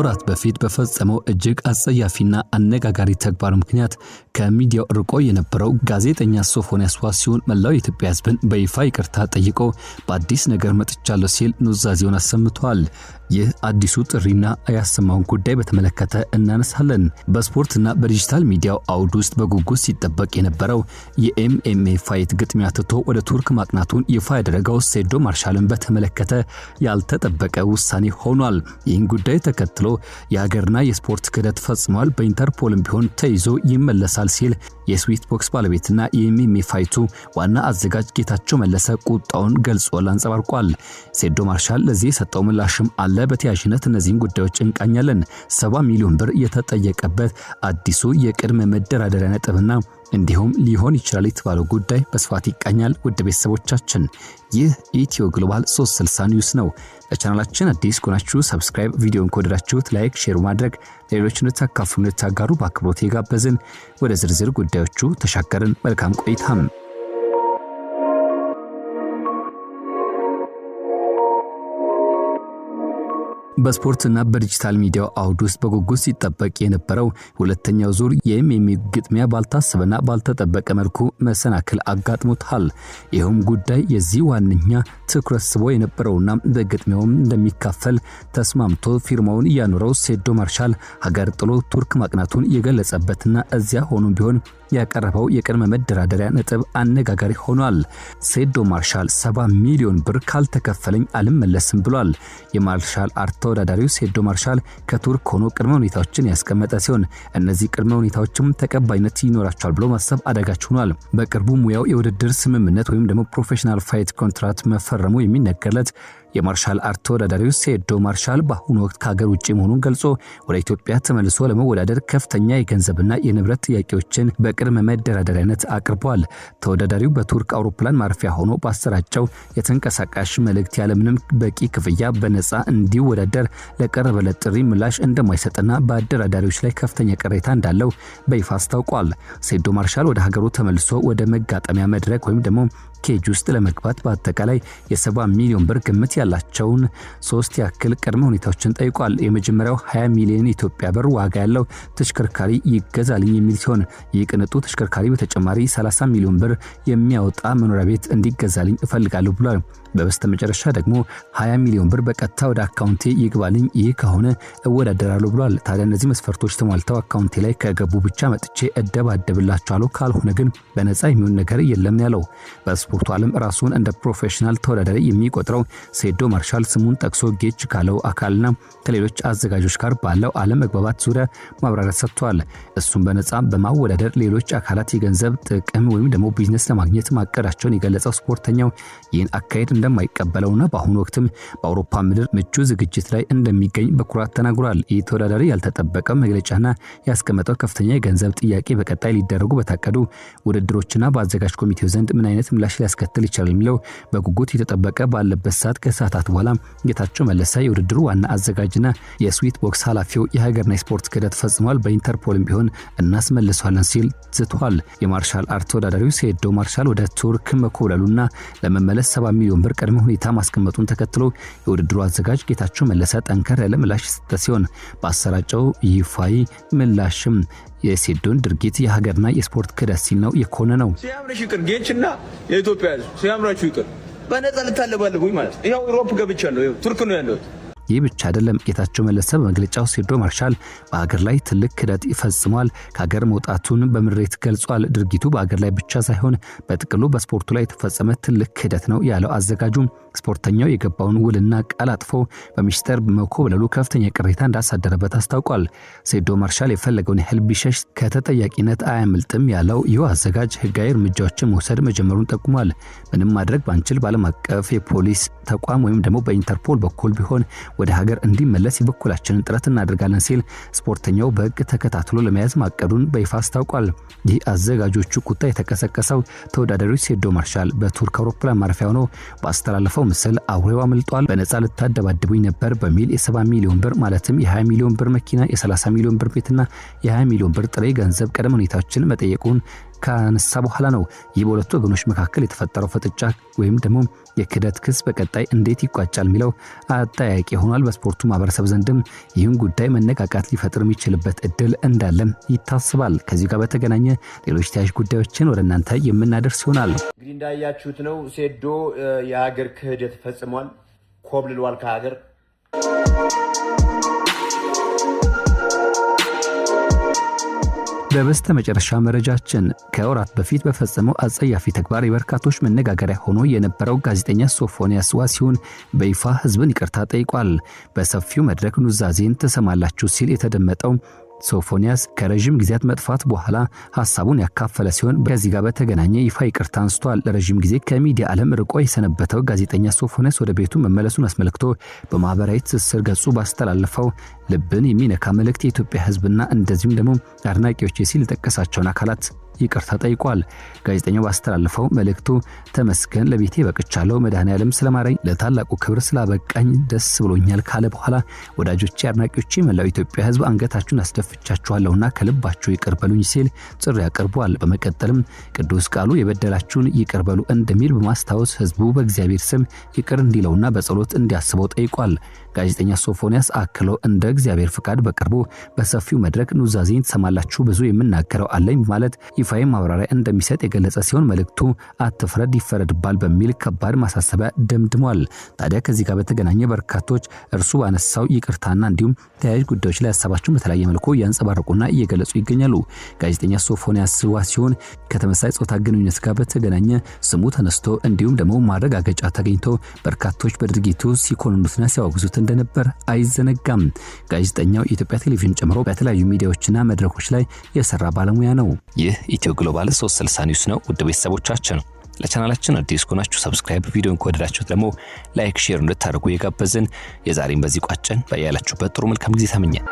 ከወራት በፊት በፈጸመው እጅግ አጸያፊና አነጋጋሪ ተግባር ምክንያት ከሚዲያው ርቆ የነበረው ጋዜጠኛ ሶፎንያስ ዋሲሁን መላው የኢትዮጵያ ሕዝብን በይፋ ይቅርታ ጠይቆ በአዲስ ነገር መጥቻለሁ ሲል ኑዛዜውን አሰምቷል። ይህ አዲሱ ጥሪና ያሰማውን ጉዳይ በተመለከተ እናነሳለን። በስፖርትና በዲጂታል ሚዲያው አውድ ውስጥ በጉጉት ሲጠበቅ የነበረው የኤምኤምኤ ፋይት ግጥሚያ ትቶ ወደ ቱርክ ማቅናቱን ይፋ ያደረገው ሴዶ ማርሻልን በተመለከተ ያልተጠበቀ ውሳኔ ሆኗል። ይህን ጉዳይ ተከትሎ የሀገርና የስፖርት ክህደት ፈጽሟል፣ በኢንተርፖልም ቢሆን ተይዞ ይመለሳል ሲል የስዊት ቦክስ ባለቤትና የኤምኤምኤ ፋይቱ ዋና አዘጋጅ ጌታቸው መለሰ ቁጣውን ገልጾ አንጸባርቋል። ሴዶ ማርሻል ለዚህ የሰጠው ምላሽም አለ። በተያያዥነት እነዚህን ጉዳዮች እንቃኛለን። 70 ሚሊዮን ብር የተጠየቀበት አዲሱ የቅድመ መደራደሪያ ነጥብና እንዲሁም ሊሆን ይችላል የተባለው ጉዳይ በስፋት ይቃኛል። ውድ ቤተሰቦቻችን ይህ ኢትዮ ግሎባል 360 ኒውስ ነው። ለቻናላችን አዲስ ከሆናችሁ ሰብስክራይብ፣ ቪዲዮን ከወደዳችሁት ላይክ፣ ሼር ማድረግ ሌሎች እንድታካፍሉ እንድታጋሩ በአክብሮት የጋበዝን። ወደ ዝርዝር ጉዳዮቹ ተሻገርን። መልካም ቆይታም። በስፖርትና በዲጂታል ሚዲያው አውድ ውስጥ በጉጉት ሲጠበቅ የነበረው ሁለተኛው ዙር የኤምኤምኤ ግጥሚያ ባልታሰበና ባልተጠበቀ መልኩ መሰናክል አጋጥሞታል። ይህም ጉዳይ የዚህ ዋነኛ ትኩረት ስቦ የነበረውና በግጥሚያውም እንደሚካፈል ተስማምቶ ፊርማውን ያኖረው ሴዶ ማርሻል ሀገር ጥሎ ቱርክ ማቅናቱን የገለጸበትና እዚያ ሆኖ ቢሆን ያቀረበው የቅድመ መደራደሪያ ነጥብ አነጋጋሪ ሆኗል። ሴዶ ማርሻል 70 ሚሊዮን ብር ካልተከፈለኝ አልመለስም ብሏል። የማርሻል አርት ተወዳዳሪው ሴዶ ማርሻል ከቱርክ ሆኖ ቅድመ ሁኔታዎችን ያስቀመጠ ሲሆን እነዚህ ቅድመ ሁኔታዎችም ተቀባይነት ይኖራቸዋል ብሎ ማሰብ አዳጋች ሆኗል። በቅርቡ ሙያው የውድድር ስምምነት ወይም ደግሞ ፕሮፌሽናል ፋይት ኮንትራክት መፈረሙ የሚነገርለት የማርሻል አርት ተወዳዳሪው ሴዶ ማርሻል በአሁኑ ወቅት ከሀገር ውጪ መሆኑን ገልጾ ወደ ኢትዮጵያ ተመልሶ ለመወዳደር ከፍተኛ የገንዘብና የንብረት ጥያቄዎችን በቅድመ መደራደሪያነት አቅርቧል። ተወዳዳሪው በቱርክ አውሮፕላን ማረፊያ ሆኖ ባሰራጨው የተንቀሳቃሽ መልእክት ያለምንም በቂ ክፍያ በነፃ እንዲወዳደር ለቀረበለት ጥሪ ምላሽ እንደማይሰጥና በአደራዳሪዎች ላይ ከፍተኛ ቅሬታ እንዳለው በይፋ አስታውቋል። ሴዶ ማርሻል ወደ ሀገሩ ተመልሶ ወደ መጋጠሚያ መድረክ ወይም ደግሞ ኬጅ ውስጥ ለመግባት በአጠቃላይ የ70 ሚሊዮን ብር ግምት ያላቸውን 3 ያክል ቅድመ ሁኔታዎችን ጠይቋል። የመጀመሪያው 20 ሚሊዮን ኢትዮጵያ ብር ዋጋ ያለው ተሽከርካሪ ይገዛልኝ የሚል ሲሆን ይህ ቅንጡ ተሽከርካሪ በተጨማሪ 30 ሚሊዮን ብር የሚያወጣ መኖሪያ ቤት እንዲገዛልኝ እፈልጋለሁ ብሏል። በመጨረሻ ደግሞ 20 ሚሊዮን ብር በቀጥታ ወደ አካውንቴ ይግባልኝ፣ ይህ ከሆነ እወዳደራለሁ ብሏል። ታዲያ እነዚህ መስፈርቶች ተሟልተው አካውንቴ ላይ ከገቡ ብቻ መጥቼ እደባደብላቸዋለሁ፣ ካልሆነ ግን በነፃ የሚሆን ነገር የለም ያለው። በስፖርቱ ዓለም ራሱን እንደ ፕሮፌሽናል ተወዳዳሪ የሚቆጥረው ሴዶ ማርሻል ስሙን ጠቅሶ ጌጅ ካለው አካልና ከሌሎች አዘጋጆች ጋር ባለው አለመግባባት ዙሪያ ማብራሪያ ሰጥቷል። እሱም በነፃ በማወዳደር ሌሎች አካላት የገንዘብ ጥቅም ወይም ደግሞ ቢዝነስ ለማግኘት ማቀዳቸውን የገለጸው ስፖርተኛው ይህን አካሄድ እንደማይቀበለውና በአሁኑ ወቅትም በአውሮፓ ምድር ምቹ ዝግጅት ላይ እንደሚገኝ በኩራት ተናግሯል። ይህ ተወዳዳሪ ያልተጠበቀ መግለጫና ያስቀመጠው ከፍተኛ የገንዘብ ጥያቄ በቀጣይ ሊደረጉ በታቀዱ ውድድሮችና በአዘጋጅ ኮሚቴው ዘንድ ምን አይነት ምላሽ ሊያስከትል ይችላል የሚለው በጉጉት የተጠበቀ ባለበት ሰዓት ከሰዓታት በኋላ ጌታቸው መለሰ የውድድሩ ዋና አዘጋጅና የስዊት ቦክስ ኃላፊው የሀገርና የስፖርት ክህደት ፈጽሟል፣ በኢንተርፖልም ቢሆን እናስመልሷለን ሲል ዝቷል። የማርሻል አርት ተወዳዳሪው ሴዶ ማርሻል ወደ ቱርክ መኮብለሉና ለመመለስ 70 ሚሊዮን ብር ቅድመ ሁኔታ ማስቀመጡን ተከትሎ የውድድሩ አዘጋጅ ጌታቸው መለሰ ጠንከር ያለ ምላሽ ሰጠ ሲሆን ባሰራጨው ይፋይ ምላሽም የሴዶን ድርጊት የሀገርና የስፖርት ክህደት ሲል ነው የኮነነው። ሲያምርሽ ይቅር ጌችና የኢትዮጵያ ሕዝብ ሲያምራችሁ ይቅር በነፃ ልታለባልቡኝ ማለት ይሄው ዩሮፕ ገብቻለሁ፣ ይሄው ቱርክ ነው ያለሁት። ይህ ብቻ አይደለም። ጌታቸው መለሰ በመግለጫው ሴዶ ማርሻል በሀገር ላይ ትልቅ ክህደት ይፈጽሟል፣ ከሀገር መውጣቱን በምሬት ገልጿል። ድርጊቱ በሀገር ላይ ብቻ ሳይሆን በጥቅሉ በስፖርቱ ላይ የተፈጸመ ትልቅ ክህደት ነው ያለው አዘጋጁ ስፖርተኛው የገባውን ውልና ቃል አጥፎ በሚስጥር መኮብለሉ ከፍተኛ ቅሬታ እንዳሳደረበት አስታውቋል። ሴዶ ማርሻል የፈለገውን ያህል ቢሸሽ ከተጠያቂነት አያመልጥም ያለው ይህ አዘጋጅ ህጋዊ እርምጃዎችን መውሰድ መጀመሩን ጠቁሟል። ምንም ማድረግ ባንችል በዓለም አቀፍ የፖሊስ ተቋም ወይም ደግሞ በኢንተርፖል በኩል ቢሆን ወደ ሀገር እንዲመለስ የበኩላችንን ጥረት እናደርጋለን ሲል ስፖርተኛው በህግ ተከታትሎ ለመያዝ ማቀዱን በይፋ አስታውቋል። ይህ አዘጋጆቹ ቁጣ የተቀሰቀሰው ተወዳዳሪው ሴዶ ማርሻል በቱርክ አውሮፕላን ማረፊያ ሆኖ ባስተላለፈው ምስል አውሬው አመልጧል፣ በነፃ ልታደባድቡኝ ነበር በሚል የ70 ሚሊዮን ብር ማለትም የ20 ሚሊዮን ብር መኪና፣ የ30 ሚሊዮን ብር ቤትና የ20 ሚሊዮን ብር ጥሬ ገንዘብ ቅድመ ሁኔታዎችን መጠየቁን ካነሳ በኋላ ነው። ይህ በሁለቱ ወገኖች መካከል የተፈጠረው ፍጥጫ ወይም ደግሞ የክደት ክስ በቀጣይ እንዴት ይቋጫል የሚለው አጠያቂ ሆኗል። በስፖርቱ ማህበረሰብ ዘንድም ይህን ጉዳይ መነቃቃት ሊፈጥር የሚችልበት እድል እንዳለም ይታሰባል። ከዚህ ጋር በተገናኘ ሌሎች ተያያዥ ጉዳዮችን ወደ እናንተ የምናደርስ ይሆናል። እንግዲህ እንዳያችሁት ነው ሴዶ የሀገር ክህደት ፈጽሟል፣ ኮብልሏል ከሀገር። በበስተ መጨረሻ መረጃችን ከወራት በፊት በፈጸመው አጸያፊ ተግባር የበርካቶች መነጋገሪያ ሆኖ የነበረው ጋዜጠኛ ሶፎንያስ ዋሲሁን በይፋ ህዝብን ይቅርታ ጠይቋል። በሰፊው መድረክ ኑዛዜን ተሰማላችሁ ሲል የተደመጠው ሶፎንያስ ከረጅም ጊዜያት መጥፋት በኋላ ሐሳቡን ያካፈለ ሲሆን ከዚህ ጋር በተገናኘ ይፋ ይቅርታ አንስቷል። ለረጅም ጊዜ ከሚዲያ ዓለም ርቆ የሰነበተው ጋዜጠኛ ሶፎንያስ ወደ ቤቱ መመለሱን አስመልክቶ በማህበራዊ ትስስር ገጹ ባስተላለፈው ልብን የሚነካ መልእክት የኢትዮጵያ ህዝብና እንደዚሁም ደግሞ አድናቂዎች ሲል የጠቀሳቸውን አካላት ይቅርታ ጠይቋል። ጋዜጠኛው ባስተላለፈው መልእክቱ ተመስገን ለቤቴ በቅቻለሁ፣ መድኃኔዓለም ስለማረኝ ለታላቁ ክብር ስላበቃኝ ደስ ብሎኛል ካለ በኋላ ወዳጆቼ፣ አድናቂዎቼ፣ መላው ኢትዮጵያ ህዝብ አንገታችሁን አስደፍቻችኋለሁና ከልባችሁ ይቅር በሉኝ ሲል ጥሪ አቅርቧል። በመቀጠልም ቅዱስ ቃሉ የበደላችሁን ይቅር በሉ እንደሚል በማስታወስ ህዝቡ በእግዚአብሔር ስም ይቅር እንዲለውና በጸሎት እንዲያስበው ጠይቋል። ጋዜጠኛ ሶፎንያስ አክሎ እንደ እግዚአብሔር ፍቃድ በቅርቡ በሰፊው መድረክ ኑዛዜን ተሰማላችሁ ብዙ የምናገረው አለኝ ማለት ይፋዊ ማብራሪያ እንደሚሰጥ የገለጸ ሲሆን መልእክቱ አትፍረድ ይፈረድባል በሚል ከባድ ማሳሰቢያ ደምድሟል። ታዲያ ከዚህ ጋር በተገናኘ በርካቶች እርሱ ባነሳው ይቅርታና እንዲሁም ተያያዥ ጉዳዮች ላይ ሐሳባቸውን በተለያየ መልኩ ያንጸባረቁና እየገለጹ ይገኛሉ። ጋዜጠኛ ሶፎንያስ ዋሲሁን ከተመሳሳይ ጾታ ግንኙነት ጋር በተገናኘ ስሙ ተነስቶ እንዲሁም ደግሞ ማረጋገጫ ተገኝቶ በርካቶች በድርጊቱ ሲኮንኑትና ሲያወግዙት እንደነበር አይዘነጋም። ጋዜጠኛው የኢትዮጵያ ቴሌቪዥን ጨምሮ በተለያዩ ሚዲያዎችና መድረኮች ላይ የሰራ ባለሙያ ነው። ይህ ኢትዮ ግሎባል 360 ኒውስ ነው። ውድ ቤተሰቦቻችን ለቻናላችን አዲስ ከሆናችሁ ሰብስክራይብ፣ ቪዲዮን ከወደዳችሁት ደግሞ ላይክ፣ ሼር እንድታደርጉ የጋበዝን የዛሬን በዚህ ቋጨን። በያላችሁበት ጥሩ መልካም ጊዜ ተመኘን።